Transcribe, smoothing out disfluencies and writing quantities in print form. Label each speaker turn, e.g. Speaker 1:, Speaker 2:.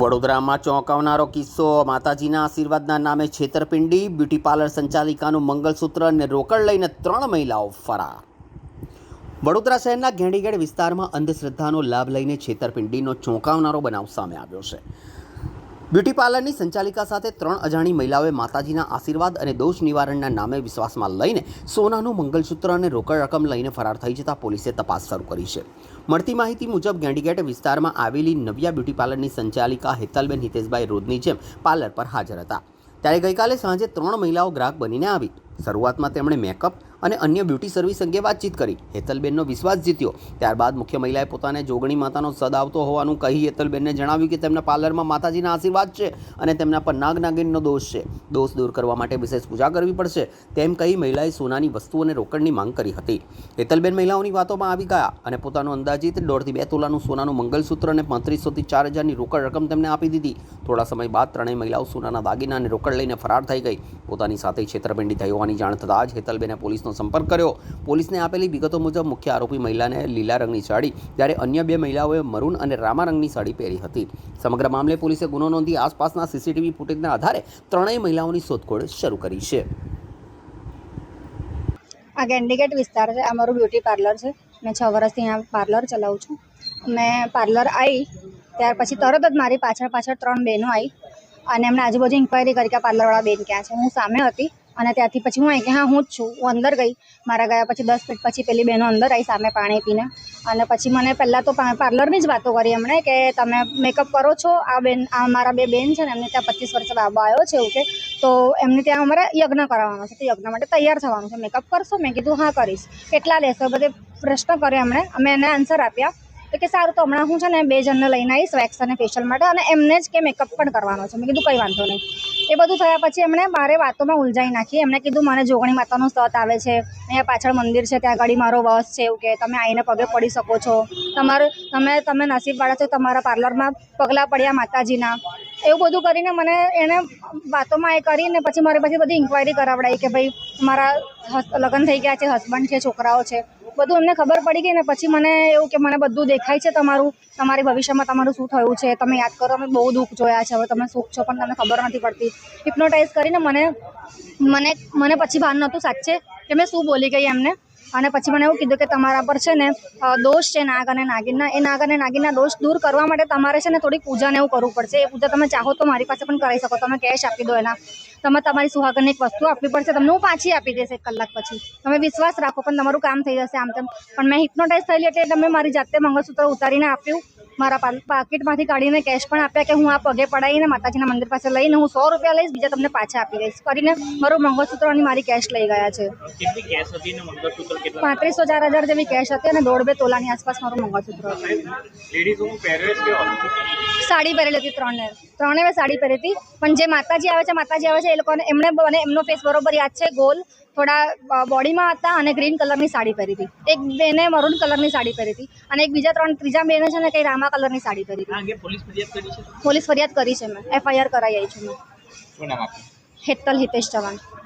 Speaker 1: વડોદરામાં ચોંકાવનારો કિસ્સો। માતાજીના આશીર્વાદના નામે છેતરપિંડી। બ્યુટી પાર્લર સંચાલિકાનું મંગલસૂત્ર અને રોકડ લઈને 3 મહિલાઓ ફરાર। વડોદરા શહેરના ઘેડીગેટ વિસ્તારમાં અંધશ્રદ્ધાનો લાભ લઈને છેતરપિંડીનો ચોંકાવનારો બનાવ સામે આવ્યો છે। બ્યુટી પાર્લરની સંચાલિકા સાથે 3 અજાણી મહિલાઓએ માતાજીના આશીર્વાદ અને દોષ નિવારણના નામે વિશ્વાસમાં લઈને સોનાનું મંગલસૂત્ર અને રોકડ રકમ લઈને ફરાર થઈ જતા પોલીસે તપાસ શરૂ કરી છે। મળતી માહિતી મુજબ ઘેડીગેટ વિસ્તારમાં આવેલી નવ્યા બ્યુટી પાર્લરની સંચાલિકા હેતલબેન હિતેશભાઈ રોજની જેમ પાર્લર પર હાજર હતા। ત્યારે ગઈકાલે સાંજે 3 મહિલાઓ ગ્રાહક બનીને આવી। શરૂઆતમાં તેમણે મેકઅપ અને અન્ય બ્યુટી સર્વિસ અંગે વાતચીત કરી। હેતલબેનનો વિશ્વાસ જીત્યો। ત્યારબાદ મુખ્ય મહિલાએ પોતાને જોગણી માતાનો સદ આવતો હોવાનું કહી હેતલબેનને જણાવ્યું કે તેમના પાર્લરમાં માતાજીના આશીર્વાદ છે અને તેમના પર નાગનાગિનનો દોષ છે। દોષ દૂર કરવા માટે વિશેષ પૂજા કરવી પડશે તેમ કહી મહિલાએ સોનાની વસ્તુ અને રોકડની માંગ કરી હતી। હેતલબેન મહિલાઓની વાતોમાં આવી ગયા અને પોતાનું અંદાજિત 1.5 થી 2 તોલાનું સોનાનું મંગલસૂત્ર અને 3500 થી 4000ની રોકડ રકમ તેમને આપી દીધી। થોડા સમય બાદ 3 મહિલાઓ સોનાના દાગીના અને રોકડ લઈને ફરાર થઈ ગઈ। પોતાની સાથે છેતરપિંડી થઈ હોવાની જાણ થતાં જ હેતલબેને પોલીસનો સંપર્ક કર્યો। પોલીસને આપેલી વિગતો મુજબ મુખ્ય આરોપી મહિલાને લીલા રંગની સાડી જ્યારે અન્ય 2 મહિલાઓએ મરૂન અને રામા રંગની સાડી પહેરી હતી। સમગ્ર મામલે પોલીસે ગુનો નોંધી આસપાસના સીસીટીવી ફૂટેજના આધારે 3 મહિલાઓની શોધખોળ શરૂ કરી છે।
Speaker 2: આ ઘેડીગેટ વિસ્તાર છે। આ મારું બ્યુટી પાર્લર છે। મેં 6 વર્ષથી અહીંયા પાર્લર ચલાવું છું। મેં પાર્લર આવી ત્યાર પછી તરત જ મારી પાછળ 3 બહેનો આવી અને એમને આજુબાજુ ઇન્ક્વાયરી કરી કે પાર્લરવાળા બેન ક્યાં છે। હું સામે હતી અને ત્યાંથી પછી હું આવી કે હા હું જ છું। હું અંદર ગઈ। મારા ગયા પછી 10 મિનિટ પછી પેલી બહેનો અંદર આવી સામે પાણી પીને અને પછી મને પહેલાં તો પાર્લરની જ વાતો કરી એમણે કે તમે મેકઅપ કરો છો। આ મારા 2 બેન છે ને એમને ત્યાં 25 વર્ષે બાબો આવ્યો છે એવું કે તો એમને ત્યાં અમારે યજ્ઞ કરાવવાનો છે તો યજ્ઞ માટે તૈયાર થવાનું છે। મેકઅપ કરશો? મેં કીધું હા કરીશ। કેટલા લેશો? બધે પ્રશ્ન કર્યો એમણે। અમે એને આન્સર આપ્યા તો કે સારું તો હમણાં હું છે ને 2 જણને લઈને આવીશ વેક્સ અને ફેશિયલ માટે અને એમને જ કે મેકઅપ પણ કરવાનો છે। મેં કીધું કંઈ વાંધો નહીં। એ બધું થયા પછી એમણે મારે વાતોમાં ઉલઝાઈ નાખી। એમણે કીધું મને જોગણી માતાનો સત આવે છે, અહીંયા પાછળ મંદિર છે ત્યાં આગળ મારો વસ છે એવું કે તમે આવીને પગે પડી શકો છો, તમે નસીબવાળા છો, તમારા પાર્લરમાં પગલાં પડ્યા માતાજીના, એવું બધું કરીને મને એણે વાતોમાં એ કરીને પછી મારી પછી બધી ઇન્ક્વાયરી કરાવડાવી કે ભાઈ મારા લગ્ન થઈ ગયા છે, હસબન્ડ છે, છોકરાઓ છે, બધું એમને ખબર પડી ગઈ ને પછી મને એવું કે મને બધું દેખાય છે તમારી ભવિષ્યમાં તમારું શું થયું છે, તમે યાદ કરો અમે બહુ દુઃખ જોયા છે, હવે તમે સુખ છો પણ તમને ખબર નથી પડતી। હિપ્નોટાઇઝ કરીને મને પછી ભાન નહોતું સાચે કે મેં શું બોલી ગઈ એમને અને પછી મને એવું કીધું કે તમારા પર છે ને દોષ છે નાગ અને નાગિનના। એ નાગ અને નાગિનના દોષ દૂર કરવા માટે તમારે છે ને થોડી પૂજાને એવું કરવું પડશે। એ પૂજા તમે ચાહો તો મારી પાસે પણ કરાવી શકો, તમે કેશ આપી દો એના, તમે તમારી સુહાગનની એક વસ્તુ આપવી પડશે, તમને હું પાછી આપી દઈશ 1 કલાક પછી, તમે વિશ્વાસ રાખો પણ તમારું કામ થઈ જશે આમ તેમ। પણ મેં હિપ્નોટાઇઝ થયેલી એટલે તમે મારી જાતે મંગળસૂત્ર ઉતારીને આપ્યું, મારા પાકીટમાંથી કાઢીને કેશ પણ આપ્યા કે હું આ પગે પડાવીને માતાજીના મંદિર પાસે લઈને હું 100 રૂપિયા લઈશ, બીજા તમને પાછા આપી દઈશ કરીને મારું મંગળસૂત્ર અને મારી કેશ લઈ ગયા છે। 3500-4000 જેવી કેશ હતી અને 1.5-2 તોલાની આસપાસ મારું મંગળસૂત્ર હતું। સાડી પહેરેલી હતી 3 સાડી પહેરી હતી પણ જે માતાજી આવે છે એ લોકોને મને એમનો ફેસ બરોબર યાદ છે। ગોલ થોડા બોડીમાં હતા અને ગ્રીન કલરની સાડી પહેરી હતી। એક બેને મરૂન કલરની સાડી પહેરી હતી અને એક ત્રીજા બેને છે ને કંઈ રામા કલરની સાડી પહેરી હતી। પોલીસ ફરિયાદ કરી છે। મેં FIR કરાવી આવી છું। મેં હેતલ હિતેશ ચૌહાણ।